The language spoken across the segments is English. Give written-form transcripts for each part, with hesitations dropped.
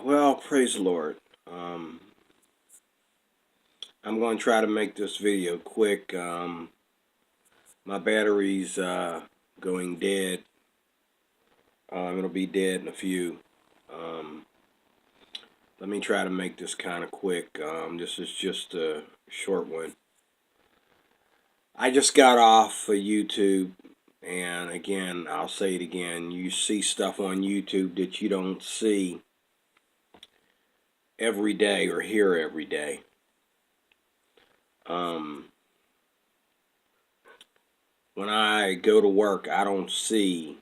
Well, praise the Lord. Um, I'm going to try to make this video quick. My battery's going dead. It'll be dead in a few. Um, Let me try to make this kind of quick. This is just a short one. I just got off of YouTube, and again, I'll say it again. You see stuff on YouTube that you don't see every day or hear every day. Um, when I go to work, I don't see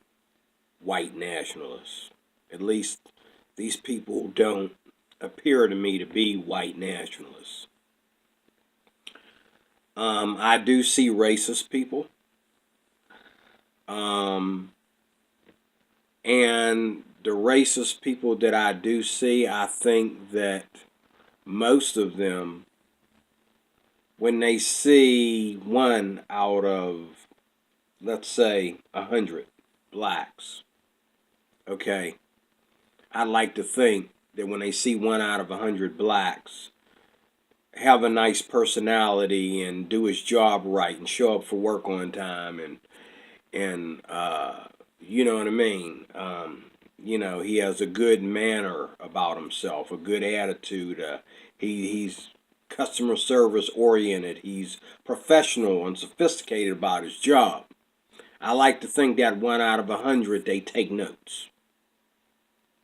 white nationalists. At least these people don't appear to me to be white nationalists. I do see racist people. Um, and the racist people that I do see, I think that most of them, when they see one out of, let's say, 100 blacks, okay, I like to think that when they see one out of 100 blacks have a nice personality and do his job right and show up for work on time and you know what I mean. He has a good manner about himself, a good attitude. He's customer service oriented. He's professional and sophisticated about his job. I like to think that one out of 100 they take notes.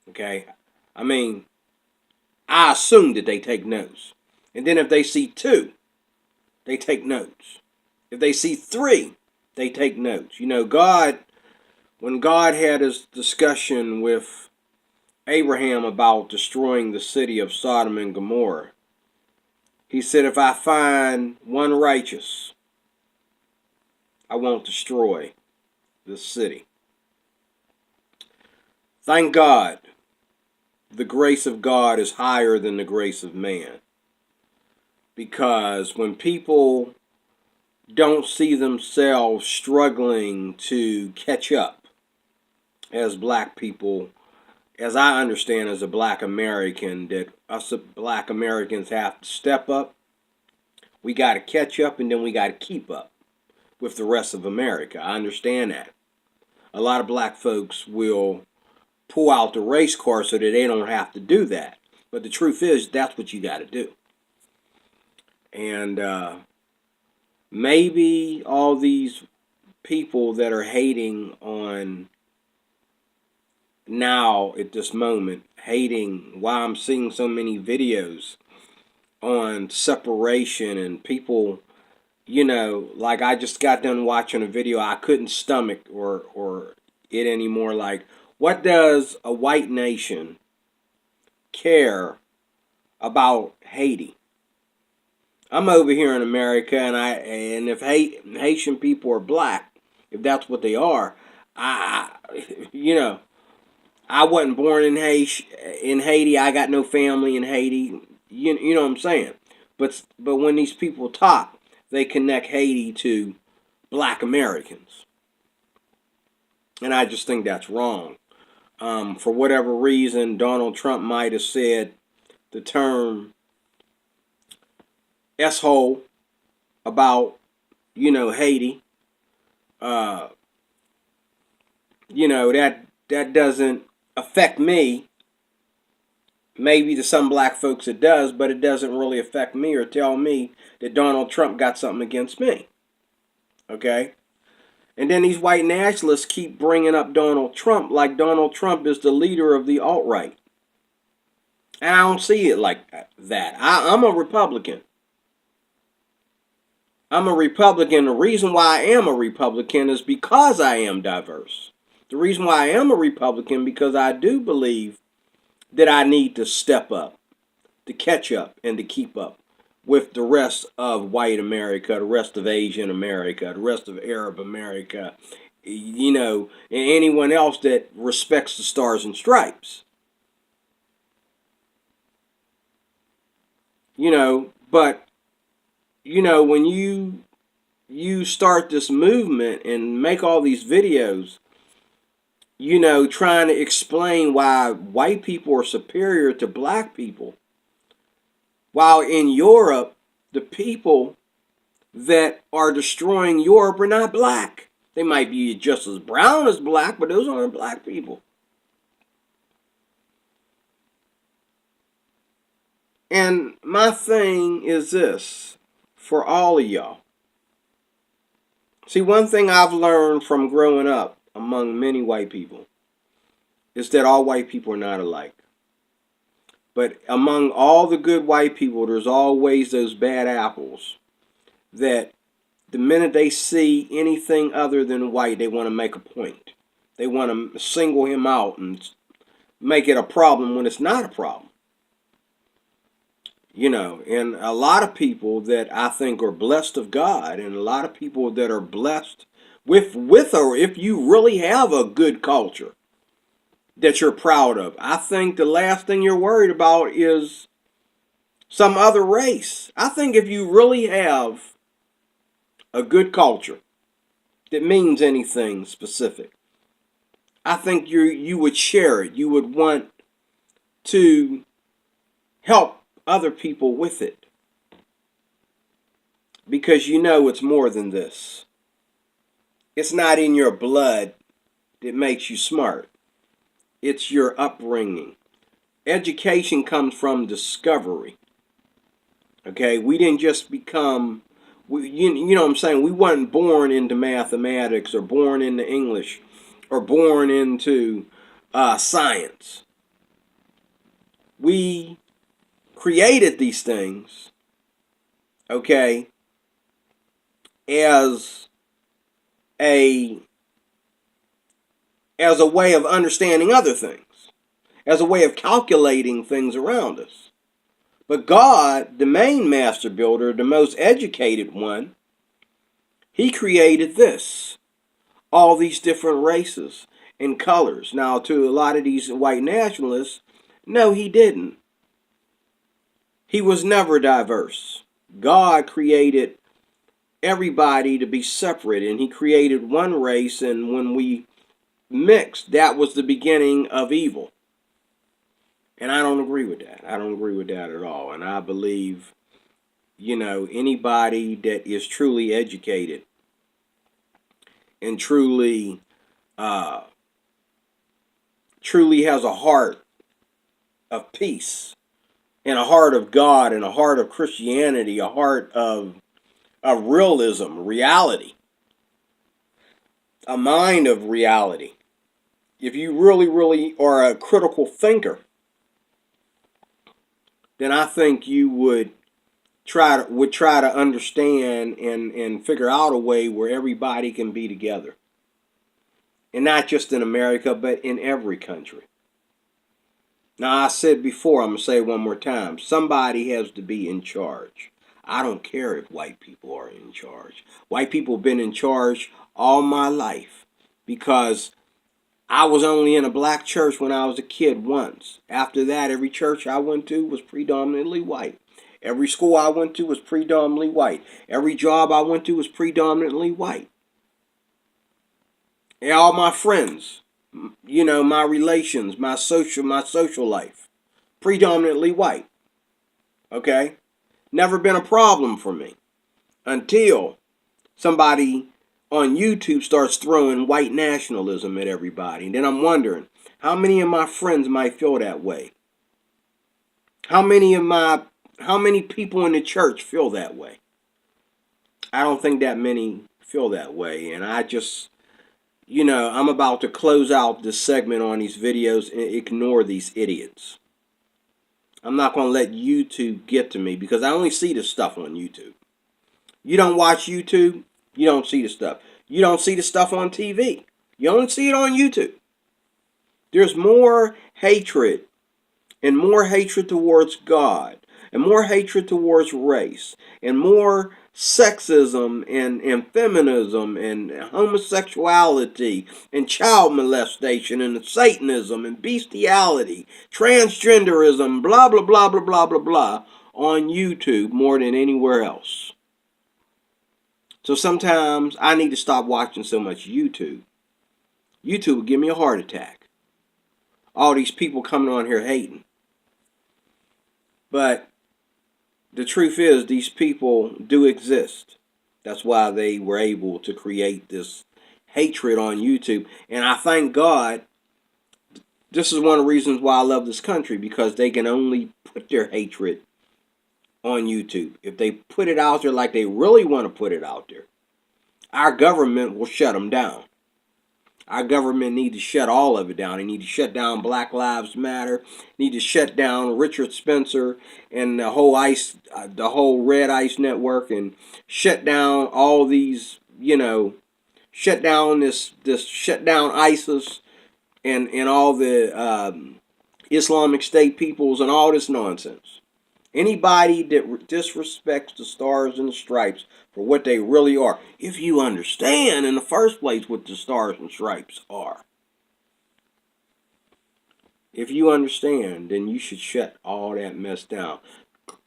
Okay, I mean, I assume that they take notes. And then if they see two, they take notes. If they see three, they take notes. You know, when God had his discussion with Abraham about destroying the city of Sodom and Gomorrah, he said, if I find one righteous, I won't destroy this city. Thank God, the grace of God is higher than the grace of man. Because when people don't see themselves struggling to catch up as black people, as I understand as a black American, that us black Americans have to step up. We got to catch up, and then we got to keep up with the rest of America. I understand that. A lot of black folks will pull out the race car so that they don't have to do that. But the truth is, that's what you got to do. And maybe all these people that are hating on now at this moment, hating why I'm seeing so many videos on separation and people, like I just got done watching a video I couldn't stomach or it anymore. Like, what does a white nation care about Haiti? I'm over here in America, and if Haitian people are black, if that's what they are, I you know I wasn't born in Haiti. I got no family in Haiti. You know what I'm saying? But when these people talk, they connect Haiti to black Americans, and I just think that's wrong. For whatever reason, Donald Trump might have said the term "s-hole" about Haiti. Uh, that doesn't affect me. Maybe to some black folks it does, but it doesn't really affect me or tell me that Donald Trump got something against me. Okay? And then these white nationalists keep bringing up Donald Trump like Donald Trump is the leader of the alt-right. And I don't see it like that. I'm a Republican. I'm a Republican. The reason why I am a Republican is because I am diverse. The reason why I am a Republican because I do believe that I need to step up, to catch up, and to keep up with the rest of white America, the rest of Asian America, the rest of Arab America, and anyone else that respects the stars and stripes. But when you start this movement and make all these videos, trying to explain why white people are superior to black people, while in Europe, the people that are destroying Europe are not black. They might be just as brown as black, but those aren't black people. And my thing is this for all of y'all. See, one thing I've learned from growing up among many white people is that all white people are not alike. But among all the good white people, there's always those bad apples that the minute they see anything other than white, they want to make a point. They want to single him out and make it a problem when it's not a problem. And a lot of people that I think are blessed of God, and a lot of people that are blessed with or if you really have a good culture that you're proud of, I think the last thing you're worried about is some other race. I think if you really have a good culture that means anything specific, I think you would share it. You would want to help other people with it. Because it's more than this. It's not in your blood that makes you smart. It's your upbringing. Education comes from discovery. Okay, we didn't just become, you know what I'm saying? We weren't born into mathematics or born into English or born into science. We created these things, okay, as a way of understanding other things, as a way of calculating things around us. But God, the main master builder, the most educated one, he created this. All these different races and colors. Now, to a lot of these white nationalists, no, he didn't. He was never diverse. God created everybody to be separate, and he created one race, and when we mixed, that was the beginning of evil. And I don't agree with that. I don't agree with that at all. And I believe, anybody that is truly educated and truly has a heart of peace and a heart of God and a heart of Christianity, a heart of realism, reality, a mind of reality. If you really, really are a critical thinker, then I think you would try to understand and figure out a way where everybody can be together. And not just in America, but in every country. Now, I said before, I'm going to say it one more time. Somebody has to be in charge. I don't care if white people are in charge. White people have been in charge all my life because I was only in a black church when I was a kid once. After that, every church I went to was predominantly white. Every school I went to was predominantly white. Every job I went to was predominantly white. And all my friends, my relations, my social life, predominantly white. Okay? Never been a problem for me until somebody on YouTube starts throwing white nationalism at everybody. And then I'm wondering, how many of my friends might feel that way? How many people in the church feel that way? I don't think that many feel that way. And I just, I'm about to close out this segment on these videos and ignore these idiots. I'm not going to let YouTube get to me because I only see this stuff on YouTube. You don't watch YouTube, you don't see the stuff. You don't see the stuff on TV. You only see it on YouTube. There's more hatred and more hatred towards God and more hatred towards race and more sexism and feminism and homosexuality and child molestation and Satanism and bestiality, transgenderism, blah, blah, blah, blah, blah, blah, blah on YouTube more than anywhere else. So sometimes I need to stop watching so much YouTube YouTube would give me a heart attack. All these people coming on here hating. But the truth is, these people do exist. That's why they were able to create this hatred on YouTube. And I thank God, this is one of the reasons why I love this country, because they can only put their hatred on YouTube. If they put it out there like they really want to put it out there, our government will shut them down. Our government need to shut all of it down. They need to shut down Black Lives Matter. Need to shut down Richard Spencer and the whole Red Ice Network, and shut down all these, shut down shut down ISIS and all the Islamic State peoples and all this nonsense. Anybody that disrespects the Stars and the Stripes for what they really are, if you understand in the first place what the Stars and Stripes are, if you understand, then you should shut all that mess down.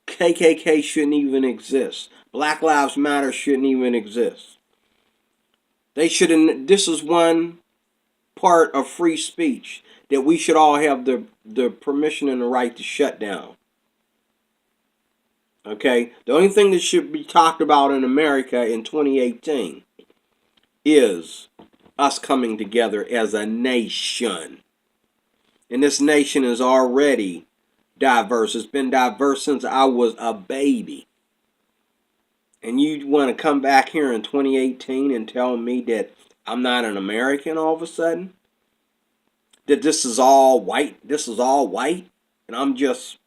KKK shouldn't even exist. Black Lives Matter shouldn't even exist. They shouldn't. This is one part of free speech that we should all have the permission and the right to shut down. Okay? The only thing that should be talked about in America in 2018 is us coming together as a nation. And this nation is already diverse. It's been diverse since I was a baby. And you want to come back here in 2018 and tell me that I'm not an American all of a sudden? That this is all white? This is all white? And I'm just,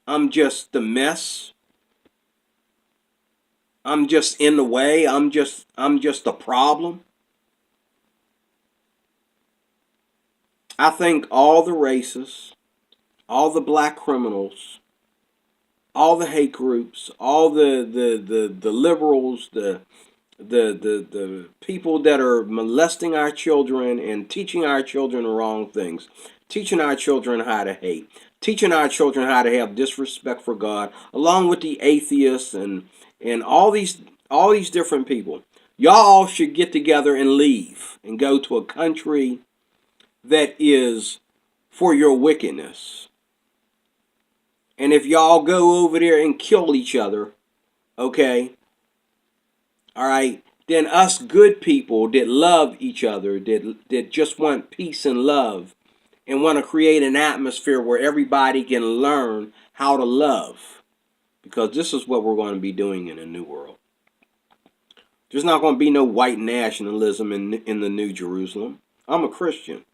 I'm just the mess. I'm just in the way. I'm just the problem. I think all the racists, all the black criminals, all the hate groups, all the liberals, the people that are molesting our children and teaching our children the wrong things, teaching our children how to hate, teaching our children how to have disrespect for God, along with the atheists and all these different people. Y'all all should get together and leave and go to a country that is for your wickedness. And if y'all go over there and kill each other, okay, all right, then us good people that love each other, that just want peace and love, and want to create an atmosphere where everybody can learn how to love. Because this is what we're going to be doing in a new world. There's not going to be no white nationalism in the New Jerusalem. I'm a Christian.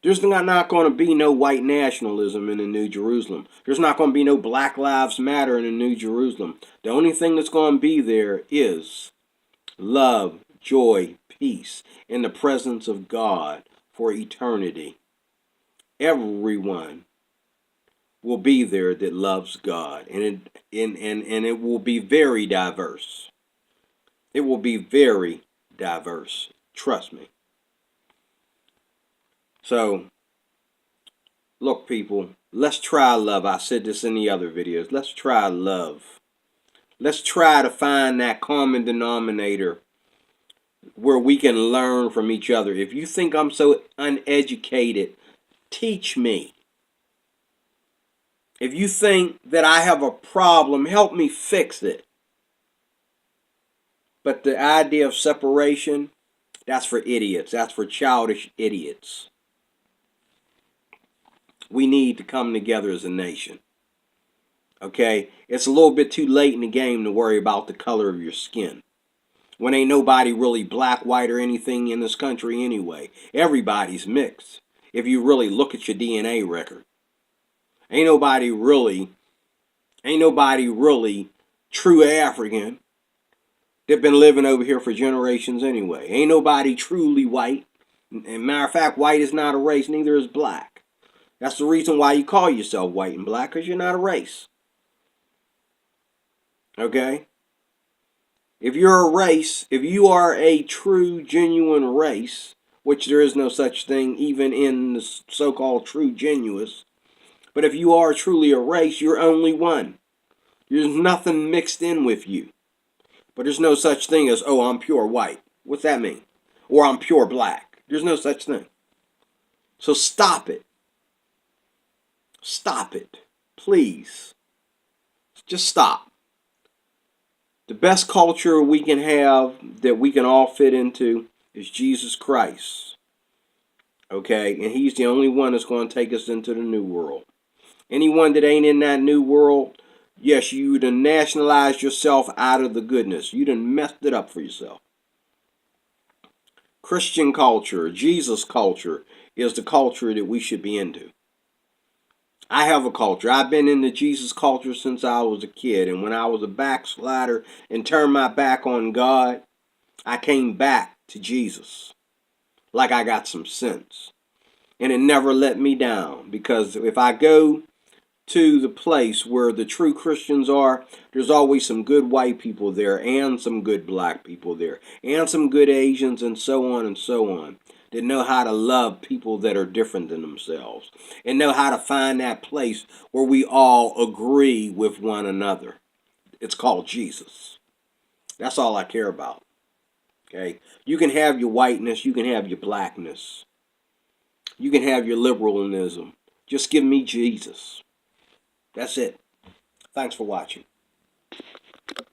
There's not going to be no white nationalism in the New Jerusalem. There's not going to be no Black Lives Matter in the New Jerusalem. The only thing that's going to be there is love, joy, peace, in the presence of God for eternity. Everyone will be there that loves God, and it will be very diverse. It will be very diverse. Trust me. So, look, people, let's try love. I said this in the other videos. Let's try love. Let's try to find that common denominator where we can learn from each other. If you think I'm so uneducated, teach me. If you think that I have a problem, help me fix it. But the idea of separation, that's for idiots. That's for childish idiots. We need to come together as a nation. Okay? It's a little bit too late in the game to worry about the color of your skin. When ain't nobody really black, white, or anything in this country anyway. Everybody's mixed. If you really look at your DNA record. Ain't nobody really true African that been living over here for generations anyway. Ain't nobody truly white. And matter of fact, white is not a race, neither is black. That's the reason why you call yourself white and black, because you're not a race. Okay? If you're a race, if you are a true, genuine race, which there is no such thing even in the so-called true, genuous, but if you are truly a race, you're only one. There's nothing mixed in with you. But there's no such thing as, oh, I'm pure white. What's that mean? or I'm pure black. There's no such thing. So stop it. Stop it. Please. Just stop. The best culture we can have that we can all fit into is Jesus Christ. Okay? And he's the only one that's going to take us into the new world. Anyone that ain't in that new world, yes, you done nationalized yourself out of the goodness. You done messed it up for yourself. Christian culture, Jesus culture, is the culture that we should be into. I have a culture. I've been in the Jesus culture since I was a kid. And when I was a backslider and turned my back on God, I came back to Jesus. Like I got some sense. And it never let me down. Because if I go to the place where the true Christians are, there's always some good white people there and some good black people there and some good Asians and so on and so on that know how to love people that are different than themselves and know how to find that place where we all agree with one another. It's called Jesus. That's all I care about. Okay? You can have your whiteness, you can have your blackness, you can have your liberalism. Just give me Jesus. That's it. Thanks for watching.